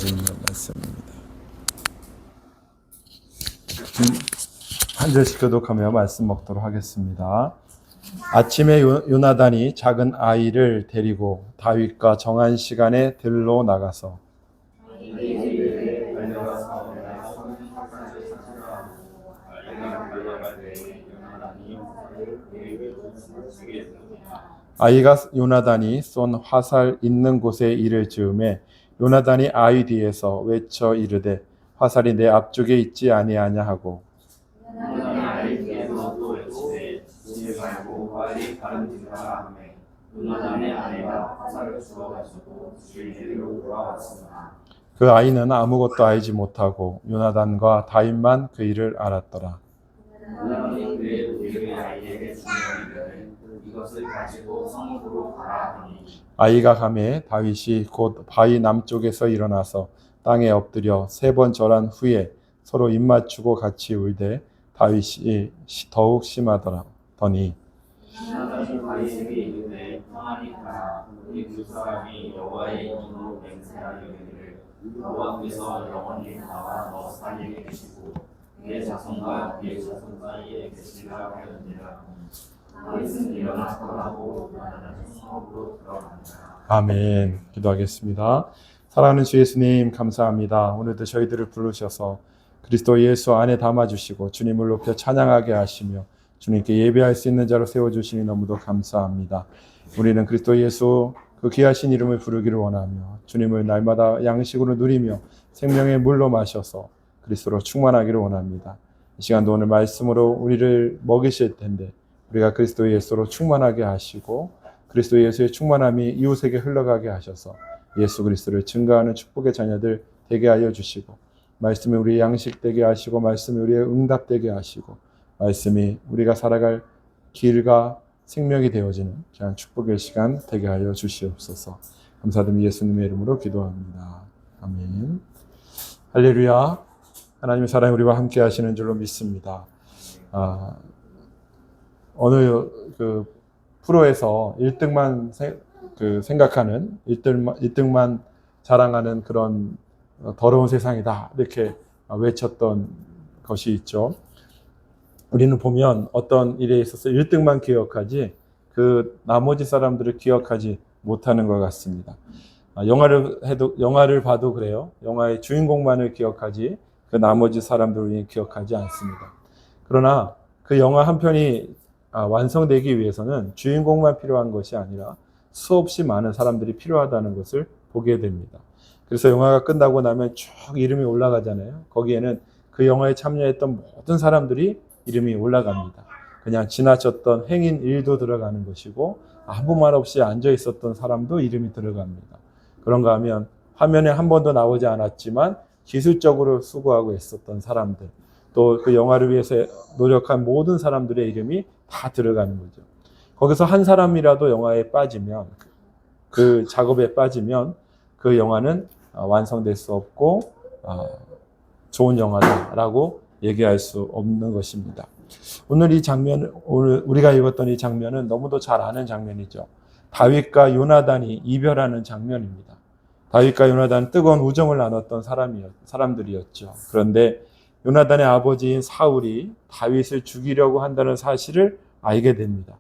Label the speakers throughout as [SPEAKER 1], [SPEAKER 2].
[SPEAKER 1] 있는 말씀입니다. 한 절씩 교독하며 말씀 먹도록 하겠습니다. 아침에 요나단이 작은 아이를 데리고 다윗과 정한 시간에 들로 나가서 아이가 요나단이 쏜 화살 있는 곳에 이를 즈음에 요나단이 아이 뒤에서 외쳐 이르되 화살이 내 앞쪽에 있지 아니하냐 하고
[SPEAKER 2] 요나단이 아이 뒤에서 또 외치되 이제 말고 빨리 다른 집으로 가라 하며 요나단의 아내가 화살을 주워가지고 주인에게로 돌아왔으나
[SPEAKER 1] 그 아이는 아무것도 알지 못하고 요나단과 다윗만 그 일을 알았더라.
[SPEAKER 2] 요나단이 그의 우리의 아이에게 주문하기를 이것을 가지고 성읍으로 가라 하니
[SPEAKER 1] 아이가 가매 다윗이 곧 바위 남쪽에서 일어나서 땅에 엎드려 3번 절한 후에 서로 입맞추고 같이 울되 다윗이 더욱 심하더니
[SPEAKER 2] 요나단이 다윗에게 이르되 평안히 가라 우리 두 사람이 여호와의 이름으로 맹세하려기를 여호와께서 영원히 나와 너 사이에 계시고 내 자손과 네 자손 사이에 계시리라 하였느니라. 다윗은 일어나 떠나고 요나단은 성읍으로 들어간다.
[SPEAKER 1] 아멘. 기도하겠습니다. 사랑하는 주 예수님 감사합니다. 오늘도 저희들을 부르셔서 그리스도 예수 안에 담아주시고 주님을 높여 찬양하게 하시며 주님께 예배할 수 있는 자로 세워주시니 너무도 감사합니다. 우리는 그리스도 예수 그 귀하신 이름을 부르기를 원하며 주님을 날마다 양식으로 누리며 생명의 물로 마셔서 그리스도로 충만하기를 원합니다. 이 시간도 오늘 말씀으로 우리를 먹이실 텐데 우리가 그리스도 예수로 충만하게 하시고 그리스도 예수의 충만함이 이웃에게 흘러가게 하셔서 예수 그리스도를 증거하는 축복의 자녀들 되게 하여 주시고 말씀이 우리의 양식 되게 하시고 말씀이 우리의 응답 되게 하시고 말씀이 우리가 살아갈 길과 생명이 되어지는 귀한 축복의 시간 되게 하여 주시옵소서. 감사드리며 예수님의 이름으로 기도합니다. 아멘. 할렐루야. 하나님의 사랑이 우리와 함께 하시는 줄로 믿습니다. 어느 프로에서 1등만 생각하는 1등만 자랑하는 그런 더러운 세상이다 이렇게 외쳤던 것이 있죠. 우리는 보면 어떤 일에 있어서 1등만 기억하지 그 나머지 사람들을 기억하지 못하는 것 같습니다. 영화를 봐도 그래요. 영화의 주인공만을 기억하지 그 나머지 사람들을 기억하지 않습니다. 그러나 그 영화 한 편이 완성되기 위해서는 주인공만 필요한 것이 아니라 수없이 많은 사람들이 필요하다는 것을 보게 됩니다. 그래서 영화가 끝나고 나면 쭉 이름이 올라가잖아요. 거기에는 그 영화에 참여했던 모든 사람들이 이름이 올라갑니다. 그냥 지나쳤던 행인 일도 들어가는 것이고 아무 말 없이 앉아 있었던 사람도 이름이 들어갑니다. 그런가 하면 화면에 한 번도 나오지 않았지만 기술적으로 수고하고 있었던 사람들 또 그 영화를 위해서 노력한 모든 사람들의 이름이 다 들어가는 거죠. 거기서 한 사람이라도 영화에 빠지면 그 작업에 빠지면 그 영화는 완성될 수 없고 좋은 영화다라고 얘기할 수 없는 것입니다. 오늘 우리가 읽었던 이 장면은 너무도 잘 아는 장면이죠. 다윗과 요나단이 이별하는 장면입니다. 다윗과 요나단은 뜨거운 우정을 나눴던 사람들이었죠. 그런데 요나단의 아버지인 사울이 다윗을 죽이려고 한다는 사실을 알게 됩니다.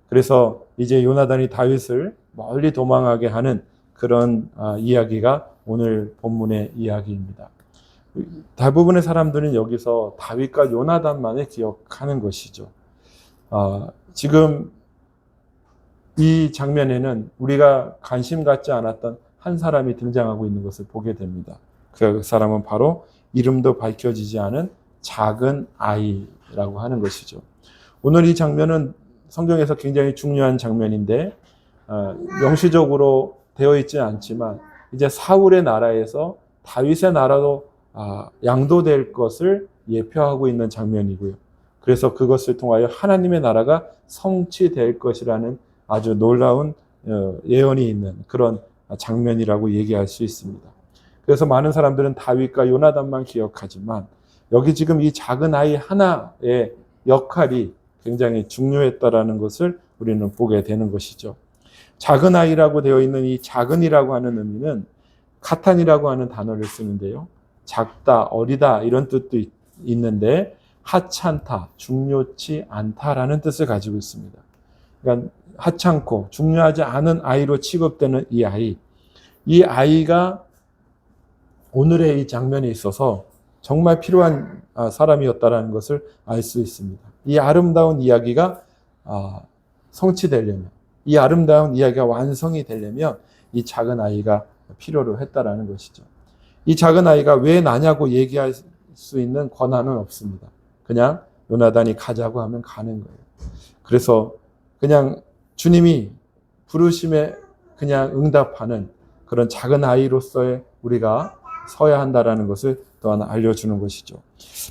[SPEAKER 1] 그래서 이제 요나단이 다윗을 멀리 도망하게 하는 그런 이야기가 오늘 본문의 이야기입니다. 대부분의 사람들은 여기서 다윗과 요나단만을 기억하는 것이죠. 지금 이 장면에는 우리가 관심 갖지 않았던 한 사람이 등장하고 있는 것을 보게 됩니다. 그 사람은 바로 이름도 밝혀지지 않은 작은 아이라고 하는 것이죠. 오늘 이 장면은 성경에서 굉장히 중요한 장면인데 명시적으로 되어 있지는 않지만 이제 사울의 나라에서 다윗의 나라로 양도될 것을 예표하고 있는 장면이고요. 그래서 그것을 통하여 하나님의 나라가 성취될 것이라는 아주 놀라운 예언이 있는 그런 장면이라고 얘기할 수 있습니다. 그래서 많은 사람들은 다윗과 요나단만 기억하지만 여기 지금 이 작은 아이 하나의 역할이 굉장히 중요했다라는 것을 우리는 보게 되는 것이죠. 작은 아이라고 되어 있는 이 작은이라고 하는 의미는 카탄이라고 하는 단어를 쓰는데요. 작다, 어리다 이런 뜻도 있는데 하찮다, 중요치 않다라는 뜻을 가지고 있습니다. 그러니까 하찮고 중요하지 않은 아이로 취급되는 이 아이가 오늘의 이 장면에 있어서 정말 필요한 사람이었다라는 것을 알 수 있습니다. 이 아름다운 이야기가 성취되려면, 이 아름다운 이야기가 완성이 되려면 이 작은 아이가 필요로 했다라는 것이죠. 이 작은 아이가 왜 나냐고 얘기할 수 있는 권한은 없습니다. 그냥 요나단이 가자고 하면 가는 거예요. 그래서 그냥 주님이 부르심에 그냥 응답하는 그런 작은 아이로서의 우리가 서야 한다라는 것을 또한 알려주는 것이죠.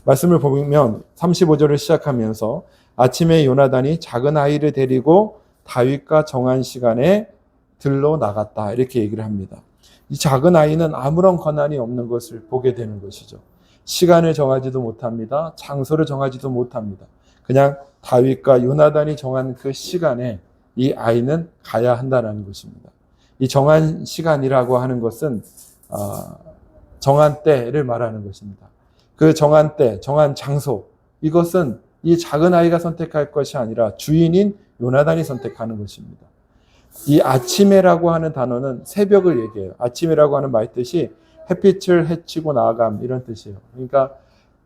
[SPEAKER 1] 말씀을 보면 35절을 시작하면서 아침에 요나단이 작은 아이를 데리고 다윗과 정한 시간에 들러 나갔다 이렇게 얘기를 합니다. 이 작은 아이는 아무런 권한이 없는 것을 보게 되는 것이죠. 시간을 정하지도 못합니다. 장소를 정하지도 못합니다. 그냥 다윗과 요나단이 정한 그 시간에 이 아이는 가야 한다는 것입니다. 이 정한 시간이라고 하는 것은 정한 때를 말하는 것입니다. 그 정한 때, 정한 장소, 이것은 이 작은 아이가 선택할 것이 아니라 주인인 요나단이 선택하는 것입니다. 이 아침에라고 하는 단어는 새벽을 얘기해요. 아침이라고 하는 말뜻이 햇빛을 헤치고 나아감 이런 뜻이에요. 그러니까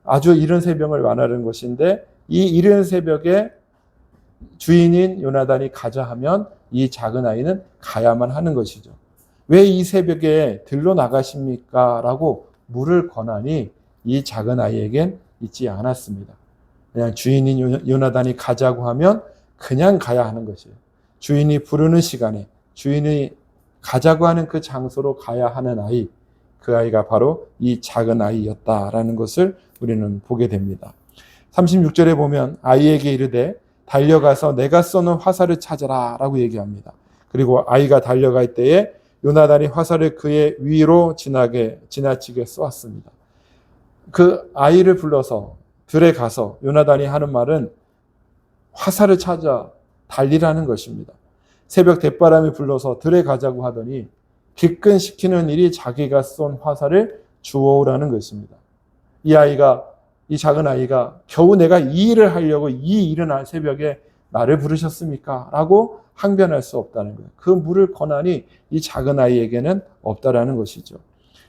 [SPEAKER 1] 아주 이른 새벽을 말하는 것인데 이 이른 새벽에 주인인 요나단이 가자 하면 이 작은 아이는 가야만 하는 것이죠. 왜 이 새벽에 들러 나가십니까? 라고 물을 권한이 이 작은 아이에겐 있지 않았습니다. 그냥 주인인 요나단이 가자고 하면 그냥 가야 하는 것이에요. 주인이 부르는 시간에 주인이 가자고 하는 그 장소로 가야 하는 아이, 그 아이가 바로 이 작은 아이였다라는 것을 우리는 보게 됩니다. 36절에 보면 아이에게 이르되 달려가서 내가 쏘는 화살을 찾아라 라고 얘기합니다. 그리고 아이가 달려갈 때에 요나단이 화살을 그의 위로 지나치게 쏘았습니다. 그 아이를 불러서 들에 가서 요나단이 하는 말은 화살을 찾아 달리라는 것입니다. 새벽 대바람이 불러서 들에 가자고 하더니 기근시키는 일이 자기가 쏜 화살을 주워오라는 것입니다. 이 작은 아이가 겨우 내가 이 일을 하려고 이 이른 새벽에 나를 부르셨습니까? 라고 항변할 수 없다는 거예요. 그 물을 권한이 이 작은 아이에게는 없다라는 것이죠.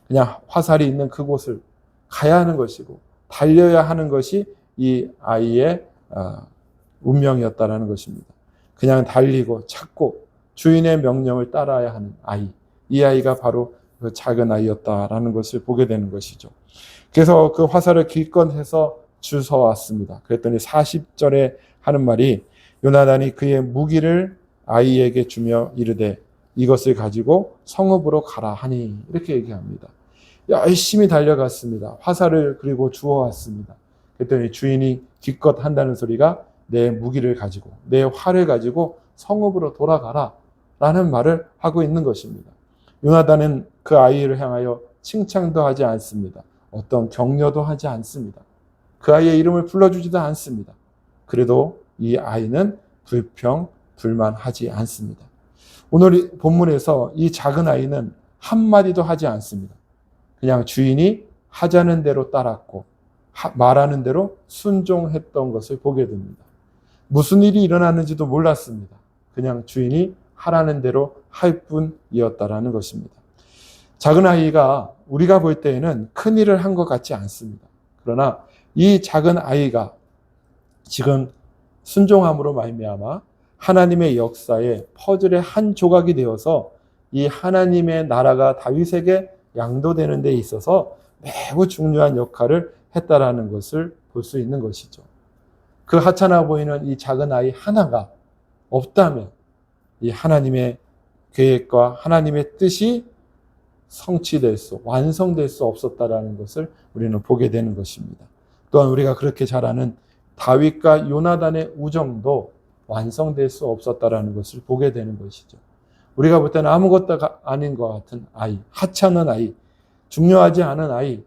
[SPEAKER 1] 그냥 화살이 있는 그곳을 가야 하는 것이고 달려야 하는 것이 이 아이의 운명이었다라는 것입니다. 그냥 달리고 찾고 주인의 명령을 따라야 하는 아이. 이 아이가 바로 그 작은 아이였다라는 것을 보게 되는 것이죠. 그래서 그 화살을 기껏 해서 주워왔습니다. 그랬더니 40절에 하는 말이 요나단이 그의 무기를 아이에게 주며 이르되 이것을 가지고 성읍으로 가라 하니 이렇게 얘기합니다. 열심히 달려갔습니다. 화살을 그리고 주워왔습니다. 그랬더니 주인이 기껏 한다는 소리가 내 무기를 가지고 내 활을 가지고 성읍으로 돌아가라 라는 말을 하고 있는 것입니다. 요나단은 그 아이를 향하여 칭찬도 하지 않습니다. 어떤 격려도 하지 않습니다. 그 아이의 이름을 불러주지도 않습니다. 그래도 이 아이는 불평불만하지 않습니다. 오늘 본문에서 이 작은 아이는 한마디도 하지 않습니다. 그냥 주인이 하자는 대로 따랐고 말하는 대로 순종했던 것을 보게 됩니다. 무슨 일이 일어났는지도 몰랐습니다. 그냥 주인이 하라는 대로 할 뿐이었다라는 것입니다. 작은 아이가 우리가 볼 때에는 큰 일을 한 것 같지 않습니다. 그러나 이 작은 아이가 지금 순종함으로 말미암아 하나님의 역사의 퍼즐의 한 조각이 되어서 이 하나님의 나라가 다윗에게 양도되는 데 있어서 매우 중요한 역할을 했다라는 것을 볼 수 있는 것이죠. 그 하찮아 보이는 이 작은 아이 하나가 없다면 이 하나님의 계획과 하나님의 뜻이 완성될 수 없었다라는 것을 우리는 보게 되는 것입니다. 또한 우리가 그렇게 잘 아는 다윗과 요나단의 우정도 완성될 수 없었다라는 것을 보게 되는 것이죠. 우리가 볼 때는 아무것도 아닌 것 같은 아이, 하찮은 아이, 중요하지 않은 아이,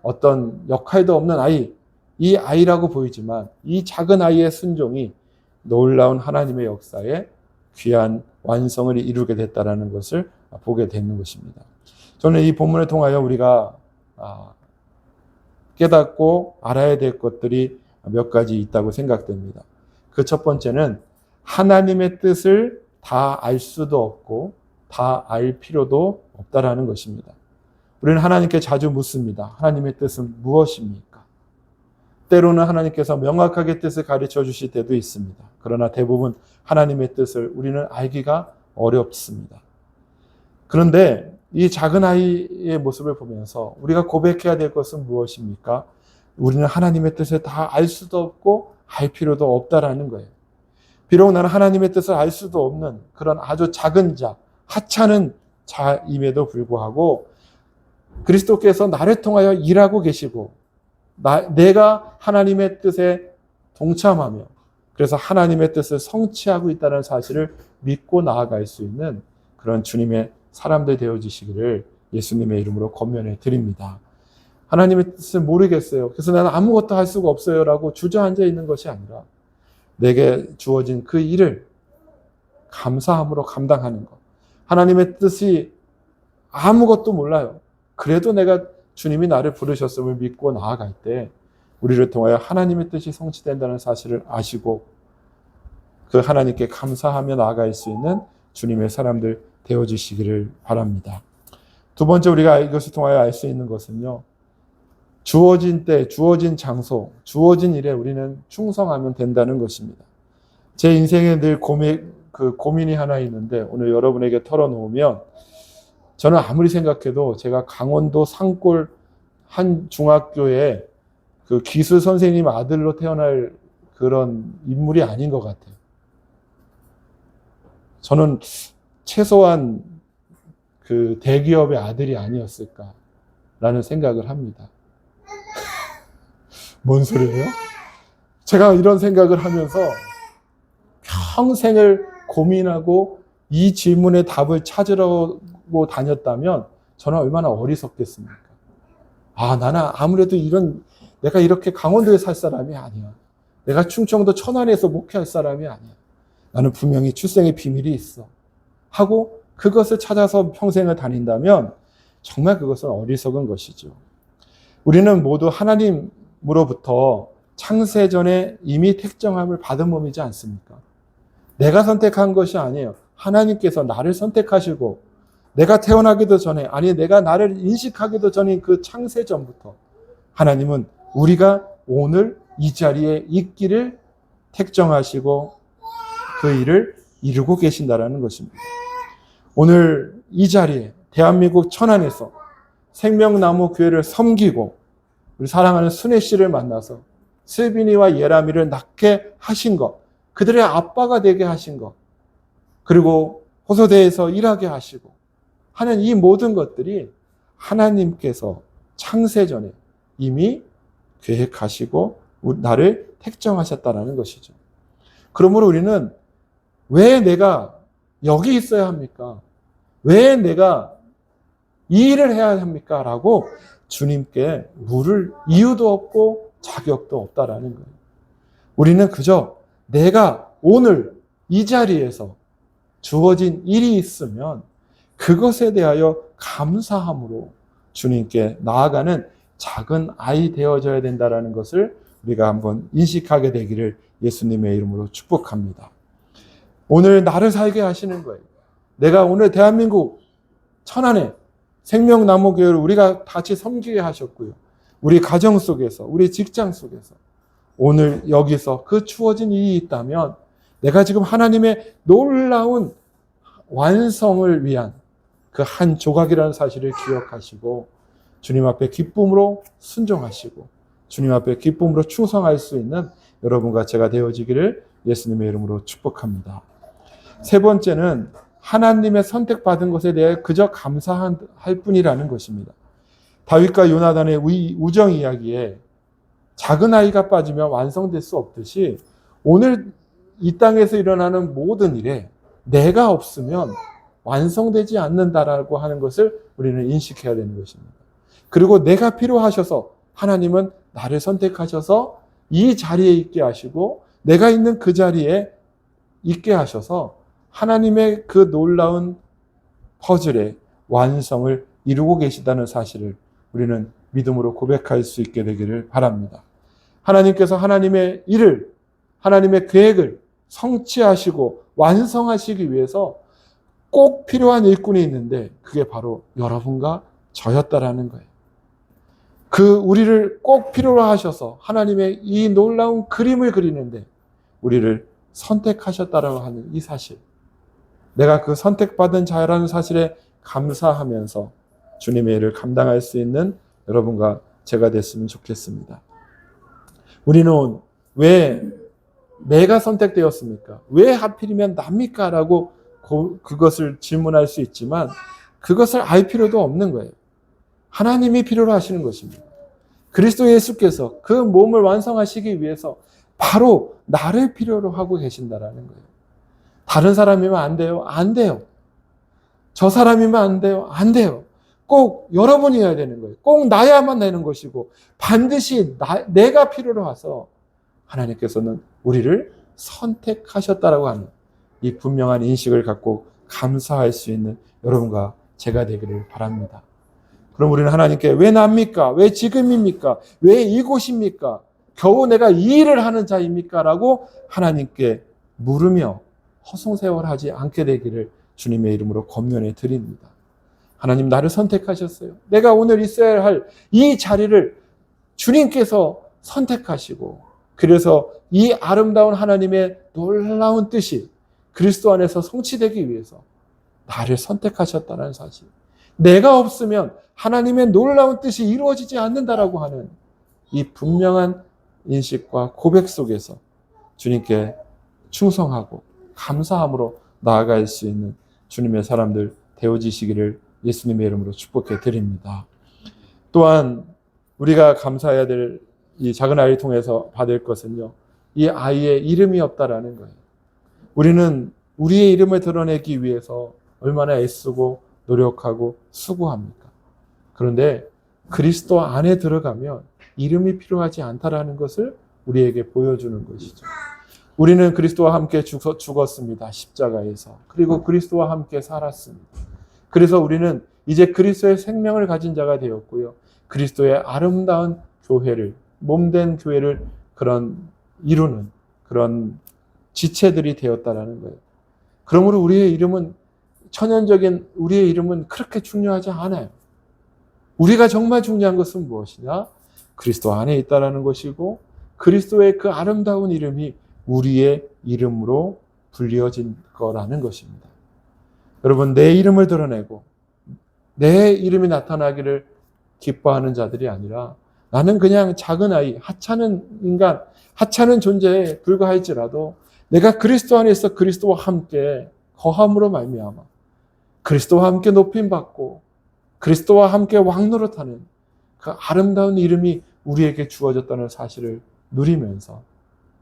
[SPEAKER 1] 어떤 역할도 없는 아이, 이 아이라고 보이지만 이 작은 아이의 순종이 놀라운 하나님의 역사에 귀한 완성을 이루게 됐다라는 것을 보게 되는 것입니다. 저는 이 본문을 통하여 우리가 깨닫고 알아야 될 것들이 몇 가지 있다고 생각됩니다. 그 첫 번째는 하나님의 뜻을 다 알 수도 없고 다 알 필요도 없다라는 것입니다. 우리는 하나님께 자주 묻습니다. 하나님의 뜻은 무엇입니까? 때로는 하나님께서 명확하게 뜻을 가르쳐 주실 때도 있습니다. 그러나 대부분 하나님의 뜻을 우리는 알기가 어렵습니다. 그런데 이 작은 아이의 모습을 보면서 우리가 고백해야 될 것은 무엇입니까? 우리는 하나님의 뜻을 다 알 수도 없고 알 필요도 없다라는 거예요. 비록 나는 하나님의 뜻을 알 수도 없는 그런 아주 작은 자, 하찮은 자임에도 불구하고 그리스도께서 나를 통하여 일하고 계시고 내가 하나님의 뜻에 동참하며 그래서 하나님의 뜻을 성취하고 있다는 사실을 믿고 나아갈 수 있는 그런 주님의 사람들 되어주시기를 예수님의 이름으로 권면해 드립니다. 하나님의 뜻을 모르겠어요. 그래서 나는 아무것도 할 수가 없어요 라고 주저앉아 있는 것이 아니라 내게 주어진 그 일을 감사함으로 감당하는 것. 하나님의 뜻이 아무것도 몰라요. 그래도 내가 주님이 나를 부르셨음을 믿고 나아갈 때 우리를 통하여 하나님의 뜻이 성취된다는 사실을 아시고 그 하나님께 감사하며 나아갈 수 있는 주님의 사람들 되어주시기를 바랍니다. 두 번째 우리가 이것을 통하여 알 수 있는 것은요. 주어진 때, 주어진 장소, 주어진 일에 우리는 충성하면 된다는 것입니다. 제 인생에 늘 고민이 하나 있는데 오늘 여러분에게 털어놓으면 저는 아무리 생각해도 제가 강원도 산골 한 중학교에 그 기술 선생님 아들로 태어날 그런 인물이 아닌 것 같아요. 저는 최소한 그 대기업의 아들이 아니었을까라는 생각을 합니다. 뭔 소리예요? 제가 이런 생각을 하면서 평생을 고민하고 이 질문의 답을 찾으려고 다녔다면 저는 얼마나 어리석겠습니까? 나는 아무래도 내가 이렇게 강원도에 살 사람이 아니야. 내가 충청도 천안에서 목회할 사람이 아니야. 나는 분명히 출생의 비밀이 있어. 하고 그것을 찾아서 평생을 다닌다면 정말 그것은 어리석은 것이죠. 우리는 모두 하나님으로부터 창세전에 이미 택정함을 받은 몸이지 않습니까? 내가 선택한 것이 아니에요. 하나님께서 나를 선택하시고 내가 태어나기도 전에 내가 나를 인식하기도 전인 그 창세전부터 하나님은 우리가 오늘 이 자리에 있기를 택정하시고 그 일을 이루고 계신다라는 것입니다. 오늘 이 자리에 대한민국 천안에서 생명나무 교회를 섬기고 우리 사랑하는 순애 씨를 만나서 슬빈이와 예람이를 낳게 하신 것, 그들의 아빠가 되게 하신 것, 그리고 호소대에서 일하게 하시고 하는 이 모든 것들이 하나님께서 창세전에 이미 계획하시고 나를 택정하셨다는 것이죠. 그러므로 우리는 왜 내가 여기 있어야 합니까? 왜 내가 이 일을 해야 합니까? 라고 주님께 물을 이유도 없고 자격도 없다라는 거예요. 우리는 그저 내가 오늘 이 자리에서 주어진 일이 있으면 그것에 대하여 감사함으로 주님께 나아가는 작은 아이 되어져야 된다는 것을 우리가 한번 인식하게 되기를 예수님의 이름으로 축복합니다. 오늘 나를 살게 하시는 거예요. 내가 오늘 대한민국 천안에 생명나무교회를 우리가 같이 섬기게 하셨고요. 우리 가정 속에서, 우리 직장 속에서 오늘 여기서 그 주어진 일이 있다면 내가 지금 하나님의 놀라운 완성을 위한 그 한 조각이라는 사실을 기억하시고 주님 앞에 기쁨으로 순종하시고 주님 앞에 기쁨으로 충성할 수 있는 여러분과 제가 되어지기를 예수님의 이름으로 축복합니다. 세 번째는 하나님의 선택받은 것에 대해 그저 감사할 뿐이라는 것입니다. 다윗과 요나단의 우정 이야기에 작은 아이가 빠지면 완성될 수 없듯이 오늘 이 땅에서 일어나는 모든 일에 내가 없으면 완성되지 않는다라고 하는 것을 우리는 인식해야 되는 것입니다. 그리고 내가 필요하셔서 하나님은 나를 선택하셔서 이 자리에 있게 하시고 내가 있는 그 자리에 있게 하셔서 하나님의 그 놀라운 퍼즐의 완성을 이루고 계시다는 사실을 우리는 믿음으로 고백할 수 있게 되기를 바랍니다. 하나님께서 하나님의 일을, 하나님의 계획을 성취하시고 완성하시기 위해서 꼭 필요한 일꾼이 있는데 그게 바로 여러분과 저였다라는 거예요. 우리를 꼭 필요로 하셔서 하나님의 이 놀라운 그림을 그리는데 우리를 선택하셨다라고 하는 이 사실. 내가 그 선택받은 자라는 사실에 감사하면서 주님의 일을 감당할 수 있는 여러분과 제가 됐으면 좋겠습니다. 우리는 왜 내가 선택되었습니까? 왜 하필이면 납니까? 라고 그것을 질문할 수 있지만 그것을 알 필요도 없는 거예요. 하나님이 필요로 하시는 것입니다. 그리스도 예수께서 그 몸을 완성하시기 위해서 바로 나를 필요로 하고 계신다라는 거예요. 다른 사람이면 안 돼요? 안 돼요. 저 사람이면 안 돼요? 안 돼요. 꼭 여러분이어야 되는 거예요. 꼭 나야만 되는 것이고 반드시 내가 필요로 해서 하나님께서는 우리를 선택하셨다라고 하는 이 분명한 인식을 갖고 감사할 수 있는 여러분과 제가 되기를 바랍니다. 그럼 우리는 하나님께 왜 납니까? 왜 지금입니까? 왜 이곳입니까? 겨우 내가 이 일을 하는 자입니까? 라고 하나님께 물으며 허송세월하지 않게 되기를 주님의 이름으로 권면해 드립니다. 하나님 나를 선택하셨어요. 내가 오늘 있어야 할 이 자리를 주님께서 선택하시고 그래서 이 아름다운 하나님의 놀라운 뜻이 그리스도 안에서 성취되기 위해서 나를 선택하셨다는 사실. 내가 없으면 하나님의 놀라운 뜻이 이루어지지 않는다라고 하는 이 분명한 인식과 고백 속에서 주님께 충성하고 감사함으로 나아갈 수 있는 주님의 사람들 되어지시기를 예수님의 이름으로 축복해 드립니다. 또한 우리가 감사해야 될 이 작은 아이를 통해서 받을 것은요. 이 아이의 이름이 없다라는 거예요. 우리는 우리의 이름을 드러내기 위해서 얼마나 애쓰고 노력하고 수고합니까? 그런데 그리스도 안에 들어가면 이름이 필요하지 않다라는 것을 우리에게 보여주는 것이죠. 우리는 그리스도와 함께 죽었습니다. 십자가에서. 그리고 그리스도와 함께 살았습니다. 그래서 우리는 이제 그리스도의 생명을 가진 자가 되었고요. 그리스도의 아름다운 교회를, 몸된 교회를 이루는 그런 지체들이 되었다라는 거예요. 그러므로 우리의 이름은 천연적인 우리의 이름은 그렇게 중요하지 않아요. 우리가 정말 중요한 것은 무엇이냐? 그리스도 안에 있다라는 것이고 그리스도의 그 아름다운 이름이 우리의 이름으로 불리어진 거라는 것입니다. 여러분 내 이름을 드러내고 내 이름이 나타나기를 기뻐하는 자들이 아니라 나는 그냥 작은 아이, 하찮은 인간, 하찮은 존재에 불과할지라도 내가 그리스도 안에 있어 그리스도와 함께 거함으로 말미암아 그리스도와 함께 높임받고 그리스도와 함께 왕노릇하는 그 아름다운 이름이 우리에게 주어졌다는 사실을 누리면서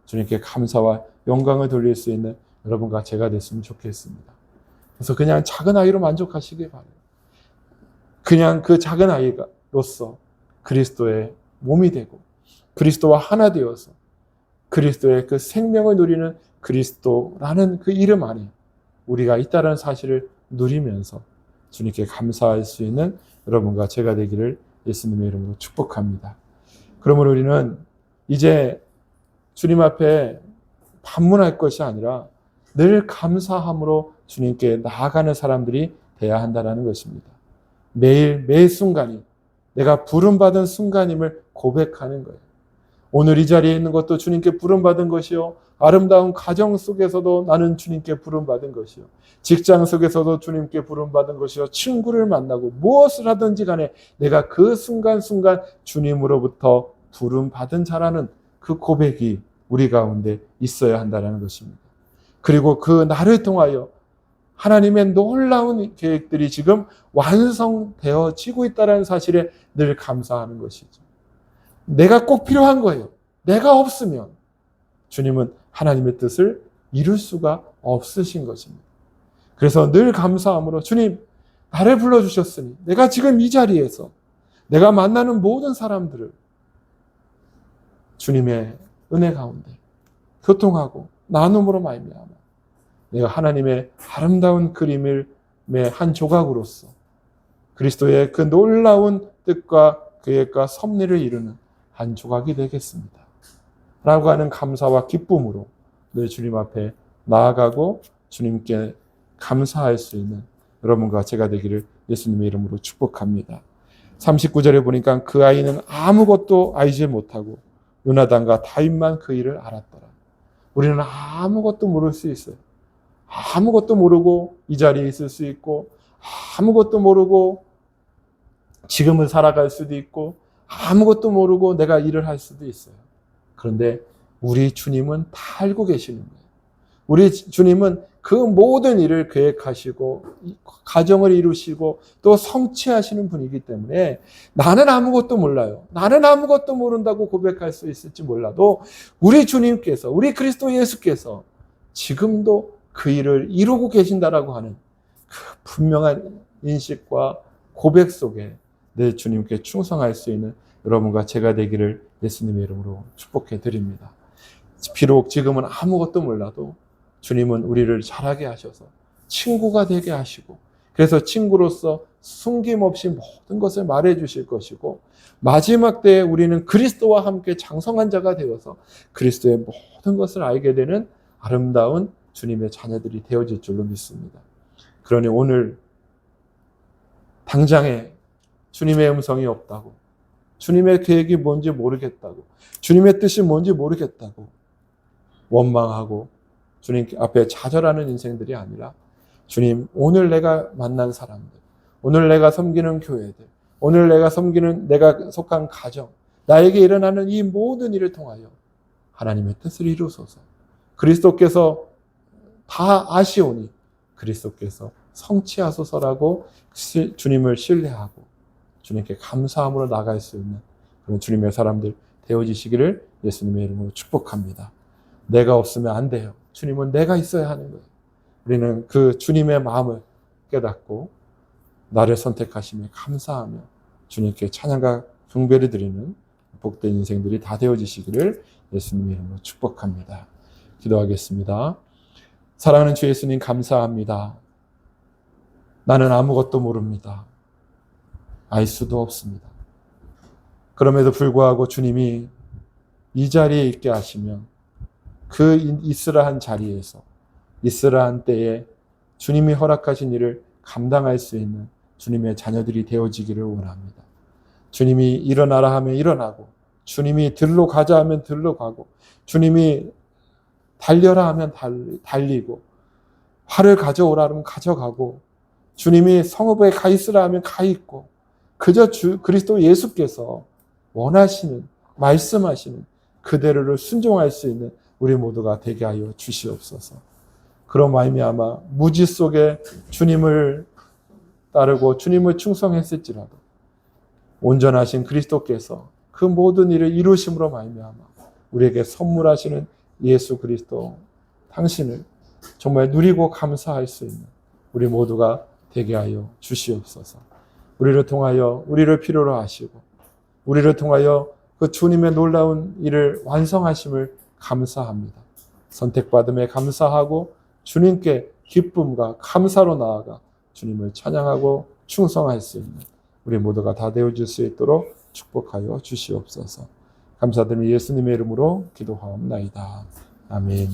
[SPEAKER 1] 주님께 감사와 영광을 돌릴 수 있는 여러분과 제가 됐으면 좋겠습니다. 그래서 그냥 작은 아이로 만족하시길 바라요. 그냥 그 작은 아이로서 그리스도의 몸이 되고 그리스도와 하나 되어서 그리스도의 그 생명을 누리는 그리스도라는 그 이름 안에 우리가 있다는 사실을 누리면서 주님께 감사할 수 있는 여러분과 제가 되기를 예수님의 이름으로 축복합니다. 그러므로 우리는 이제 주님 앞에 반문할 것이 아니라 늘 감사함으로 주님께 나아가는 사람들이 돼야 한다는 것입니다. 매일 매 순간이 내가 부름받은 순간임을 고백하는 거예요. 오늘 이 자리에 있는 것도 주님께 부름받은 것이요. 아름다운 가정 속에서도 나는 주님께 부름받은 것이요. 직장 속에서도 주님께 부름받은 것이요. 친구를 만나고 무엇을 하든지 간에 내가 그 순간순간 주님으로부터 부름받은 자라는 그 고백이 우리 가운데 있어야 한다는 것입니다. 그리고 그 나를 통하여 하나님의 놀라운 계획들이 지금 완성되어지고 있다는 사실에 늘 감사하는 것이죠. 내가 꼭 필요한 거예요. 내가 없으면 주님은 하나님의 뜻을 이룰 수가 없으신 것입니다. 그래서 늘 감사함으로 주님 나를 불러주셨으니 내가 지금 이 자리에서 내가 만나는 모든 사람들을 주님의 은혜 가운데 교통하고 나눔으로 말미암아 내가 하나님의 아름다운 그림의 한 조각으로서 그리스도의 그 놀라운 뜻과 계획과 섭리를 이루는 한 조각이 되겠습니다. 라고 하는 감사와 기쁨으로 늘 주님 앞에 나아가고 주님께 감사할 수 있는 여러분과 제가 되기를 예수님의 이름으로 축복합니다. 39절에 보니까 그 아이는 아무것도 알지 못하고 요나단과 다윗만 그 일을 알았더라. 우리는 아무것도 모를 수 있어요. 아무것도 모르고 이 자리에 있을 수 있고, 아무것도 모르고 지금을 살아갈 수도 있고, 아무것도 모르고 내가 일을 할 수도 있어요. 그런데 우리 주님은 다 알고 계시는 거예요. 우리 주님은 그 모든 일을 계획하시고 가정을 이루시고 또 성취하시는 분이기 때문에 나는 아무것도 몰라요. 나는 아무것도 모른다고 고백할 수 있을지 몰라도 우리 주님께서, 우리 그리스도 예수께서 지금도 그 일을 이루고 계신다라고 하는 그 분명한 인식과 고백 속에 내 주님께 충성할 수 있는 여러분과 제가 되기를 예수님의 이름으로 축복해 드립니다. 비록 지금은 아무것도 몰라도 주님은 우리를 자라게 하셔서 친구가 되게 하시고, 그래서 친구로서 숨김없이 모든 것을 말해 주실 것이고, 마지막 때에 우리는 그리스도와 함께 장성한 자가 되어서 그리스도의 모든 것을 알게 되는 아름다운 주님의 자녀들이 되어질 줄로 믿습니다. 그러니 오늘 당장에 주님의 음성이 없다고, 주님의 계획이 뭔지 모르겠다고, 주님의 뜻이 뭔지 모르겠다고 원망하고 주님 앞에 좌절하는 인생들이 아니라, 주님, 오늘 내가 만난 사람들, 오늘 내가 섬기는 교회들, 오늘 내가 섬기는 내가 속한 가정, 나에게 일어나는 이 모든 일을 통하여 하나님의 뜻을 이루소서. 그리스도께서 다 아시오니 그리스도께서 성취하소서라고 주님을 신뢰하고 주님께 감사함으로 나갈 수 있는 그런 주님의 사람들 되어지시기를 예수님의 이름으로 축복합니다. 내가 없으면 안 돼요. 주님은 내가 있어야 하는 거예요. 우리는 그 주님의 마음을 깨닫고 나를 선택하심에 감사하며 주님께 찬양과 경배를 드리는 복된 인생들이 다 되어지시기를 예수님의 이름으로 축복합니다. 기도하겠습니다. 사랑하는 주 예수님, 감사합니다. 나는 아무것도 모릅니다. 알 수도 없습니다. 그럼에도 불구하고 주님이 이 자리에 있게 하시면 그 있으라한 자리에서 있으라한 때에 주님이 허락하신 일을 감당할 수 있는 주님의 자녀들이 되어지기를 원합니다. 주님이 일어나라 하면 일어나고, 주님이 들로 가자 하면 들로 가고, 주님이 달려라 하면 달리고, 활을 가져오라 하면 가져가고, 주님이 성읍에 가 있으라 하면 가 있고, 그저 그리스도 예수께서 원하시는, 말씀하시는 그대로를 순종할 수 있는 우리 모두가 되게 하여 주시옵소서. 그런 말미암아 무지 속에 주님을 따르고 주님을 충성했을지라도 온전하신 그리스도께서 그 모든 일을 이루심으로 말미암아 우리에게 선물하시는 예수 그리스도 당신을 정말 누리고 감사할 수 있는 우리 모두가 되게 하여 주시옵소서. 우리를 통하여 우리를 필요로 하시고 우리를 통하여 그 주님의 놀라운 일을 완성하심을 감사합니다. 선택받음에 감사하고 주님께 기쁨과 감사로 나아가 주님을 찬양하고 충성할 수 있는 우리 모두가 다 되어줄 수 있도록 축복하여 주시옵소서. 감사드리며 예수님의 이름으로 기도하옵나이다. 아멘.